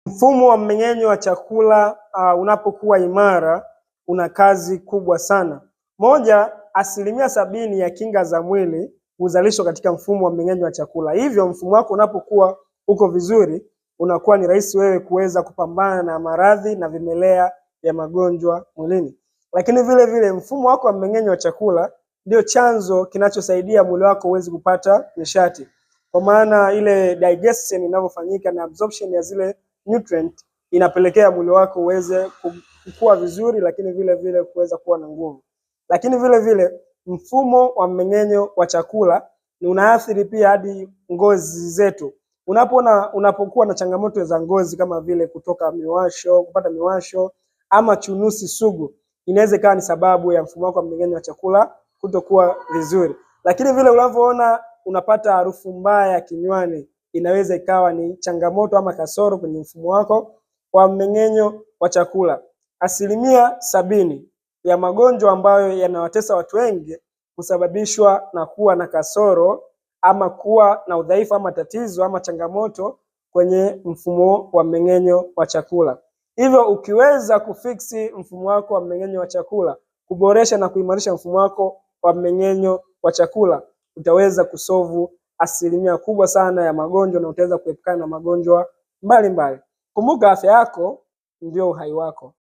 Mfumo wa mmeng'enyo wa chakula unapokuwa imara una kazi kubwa sana. Moja, 70% ya kinga za mwili huzalishwa katika mfumo wa mmeng'enyo wa chakula. Hivyo mfumo wako unapokuwa uko vizuri, unakuwa ni rahisi wewe kuweza kupambana na maradhi na vimelea vya magonjwa mwilini. Lakini vile vile mfumo wako wa mmeng'enyo wa chakula ndio chanzo kinachosaidia mwili wako uweze kupata nishati. Kwa maana ile digestion inavyofanyika na absorption ya zile nutrient inapelekea mwili wako uweze kukua vizuri, lakini vile vile kuweza kuwa na nguvu. Lakini vile vile mfumo wa mmeng'enyo wa chakula ni unaathiri pia hadi ngozi zetu. Unapokuwa na changamoto za ngozi kama vile kupata miwasho ama chunusi sugu, inaweza ikawa ni sababu ya mfumo wako wa mmeng'enyo wa chakula kutokuwa vizuri. Lakini vile unavyoona unapata harufu mbaya kinywani, inaweza ikawa ni changamoto ama kasoro kwenye mfumo wako wa mmeng'enyo wa chakula. 70% ya magonjwa ambayo yanawatesa watu wengi husababishwa na kuwa na kasoro ama kuwa na udhaifu ama tatizo ama changamoto kwenye mfumo wa mmeng'enyo wa chakula. Hivyo ukiweza kufiksi mfumo wako wa mmeng'enyo wa chakula, kuboresha na kuimarisha mfumo wako wa mmeng'enyo wa chakula, utaweza kusolve 1% kubwa sana ya magonjwa na utaweza kuepukana na magonjwa mbalimbali. Kumbuka, afya yako ndio uhai wako.